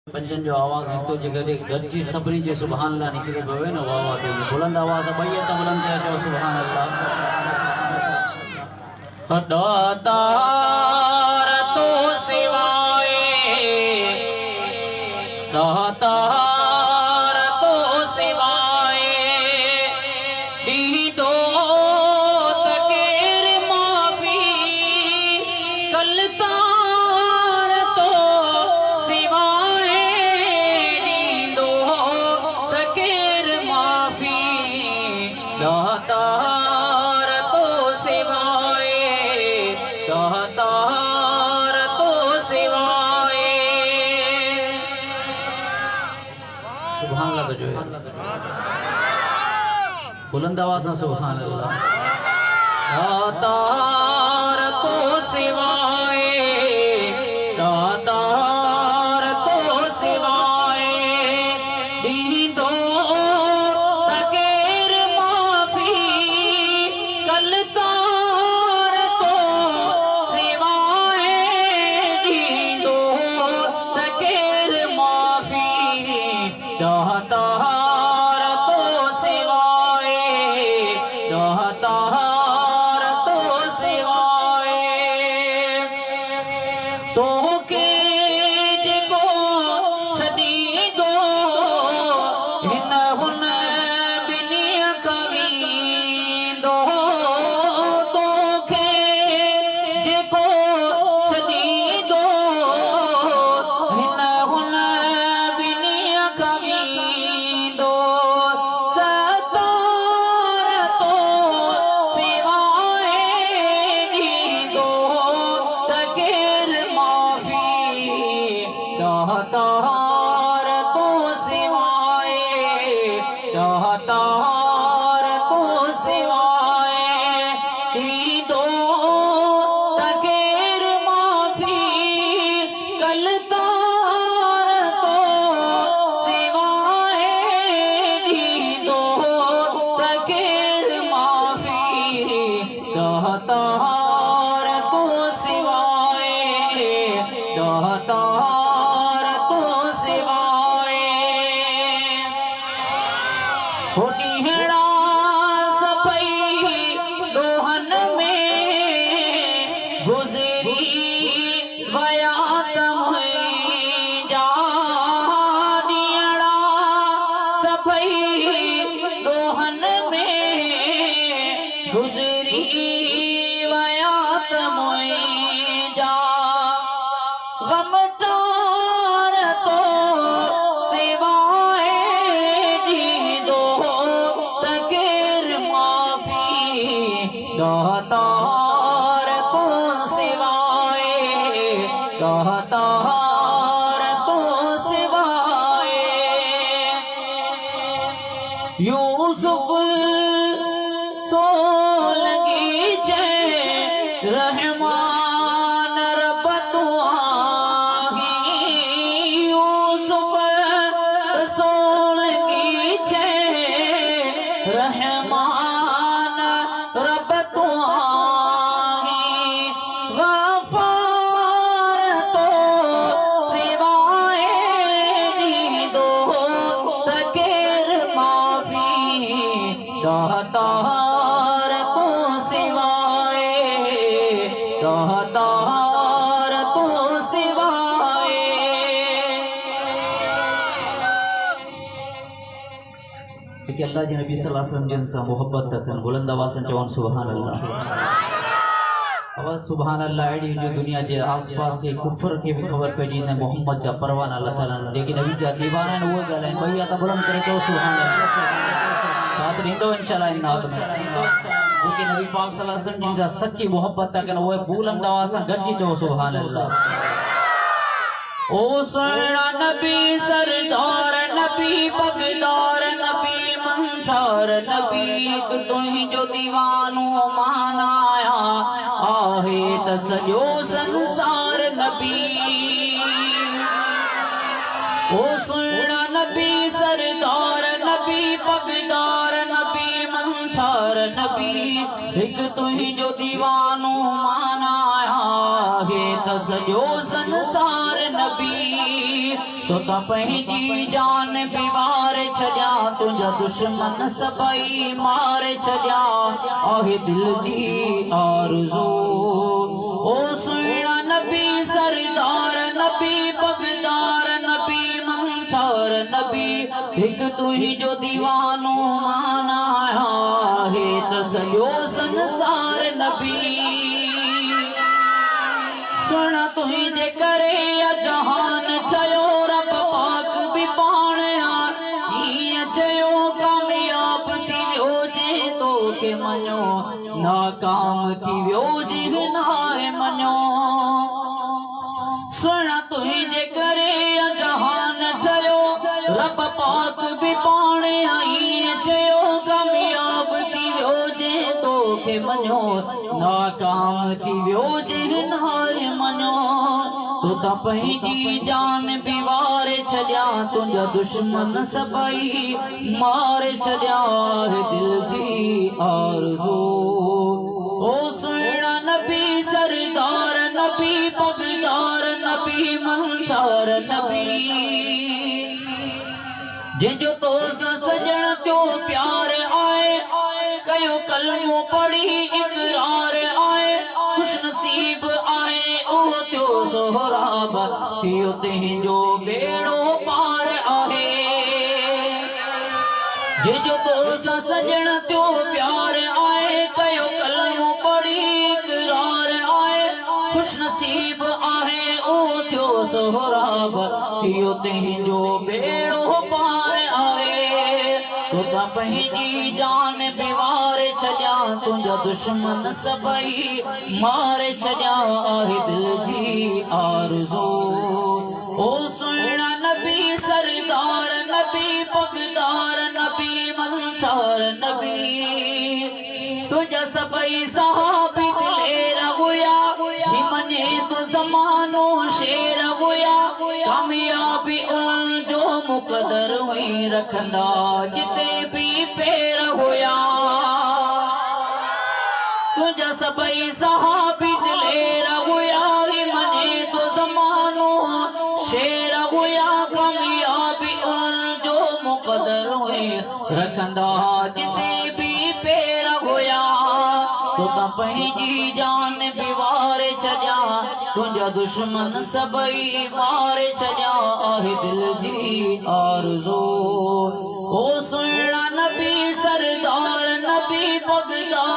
पंजन जो आवाज़ हितो जगह गॾिजी सभिनी जे सुभान अल्लाह निकिरी पियो न वाह वाह ते बुलंद आवाज़ भई त बुलंद कयो चओ सुभान अल्लाह। दातार तो सिवाए दातार तो सिवाए दीदो तकेर माफी कलता दातार तो सिवाए दातार तो सिवाए सुभान अल्लाह जो है बुलंद आवाज़ से सुभान अल्लाह। दातार तो सिवाए दातार तो सिवाए दीदो दातार तो सिवाए दातार तो सिवाए तो के जेको छॾी दो हिन हुन ॿिनी कवी दो तो के जेको छॾी दो हिन हुन दातार तो सिवाए दातार तो सिवाए दीदो तकेर माफी कलतार तो सिवाए दीदो तकेर माफी दातार तो सिवाए दातार तो सिवाए होनीहड़ा सपई लोहन में गुजरी वया तमुजा नीहड़ा सपई लोहन में गुजरी वया तमुजा गमटार तो सिवाए दीदो तकेर माफी दातार तो सिवाए दातार तो सिवाए यूसुफ सो लगी जय रहमान रब रहमान रब तुआही गफार तो सिवाए दीदो तकेर माफी दातार तो सिवाए दातार तो सिवाए कि अल्लाह जी नबी सल्लल्लाहु अलैहि वसल्लम जिनसे मोहब्बत तकन बुलंद आवाज़ से चवन सुभान अल्लाह आवाज़ सुभान अल्लाह अड़ी जो दुनिया के आसपास से कुफर के भी खबर पे जी ने मोहम्मद जा परवान अल्लाह ताला ने लेकिन नबी जा दीवाना ने वो गले भैया तो बुलंद करे तो सुभान अल्लाह साथ रिंदो इंशाल्लाह इन नात में जो कि नबी पाक सल्लल्लाहु अलैहि वसल्लम जिनसे सच्ची मोहब्बत तकन वो बुलंद आवाज़ से गद्दी तो सुभान अल्लाह। ओ सोना नबी सरदार नबी पगदार नबी मंसार नबी तु जो दीवानो मानाया आहे त सॼो संसार नबी ओ सोना नबी सरदार नबी पगदार नबी मंसार नबी एक तु जो दीवानो मानाया है त सॼो संसार नबी तो ता पंहिंजी जान भी वार छॾिया तुंहिंजा दुश्मन सभई मार छॾिया आहे दिल जी आरज़ू ओ सुहिणा नबी सरदार नबी पगदार नबी मंसार नबी हिकु तुंहिंजो दीवानो माना आहे त सॼो संसार नबी सुन तुंहिंजे करे जहान ठहियो रब पाक बि पाण हीअं चयो कामयाब थी वियो जे तोखे मञो नाकाम थी वियो जे नाहे मञो सुन तुंहिंजे करे जहान ठहियो रब पाक बि पाण हीअं चयो कामयाब थी वियो जे तोखे मञो नाकाम थी वियो जे नाहे मञो तो ता पंहिंजी जान भी वार छॾिया तुंहिंजा दुश्मन सभई मार छॾिया दिल जी आरज़ू ओ सुहिणा नबी सरदार नबी पगदार नबी मंसार नबी जंहिंजो तो सां सजण थियो प्यार आहे कयो कलमो पढ़ी इक़रार आहे खुशनसीब आहे उहो थियो सोहराब थियो तुंहिंजो बेड़ो पार आहे जंहिंजो तो सां सजण थियो प्यार आहे कयो कलमो पढ़ी इक़रार आहे खुशनसीब आहे उहो थियो सोहराब थियो तुंहिंजो बेड़ो पार आहे तो ता पंहिंजी जान भी वार छॾिया तुंहिंजा दुश्मन सभई मार छॾिया आहे दिल जी आरज़ू ओ सुहिणा नबी सरदार नबी पगदार नबी मंसार नबी तुंहिंजा सभई सहाबी दिलेर हुया मञे तो ज़मानो शेर हुया कामयाबी उन जो मुक़दर हुई रखंदा जिते भी पैर हुया तुंहिंजा सभई सहाबी दिलेर हुया मञे तो ज़मानो शेर हुया कामयाबी उन जो मुक़दर हुई रखंदा जिते भी पैर हुया तो ता पंहिंजी जान भी वार छॾिया तुंहिंजा दुश्मन सभई मार छॾिया आहे दिल जी आरज़ू ओ सुहिणा नबी सरदार नबी पगदार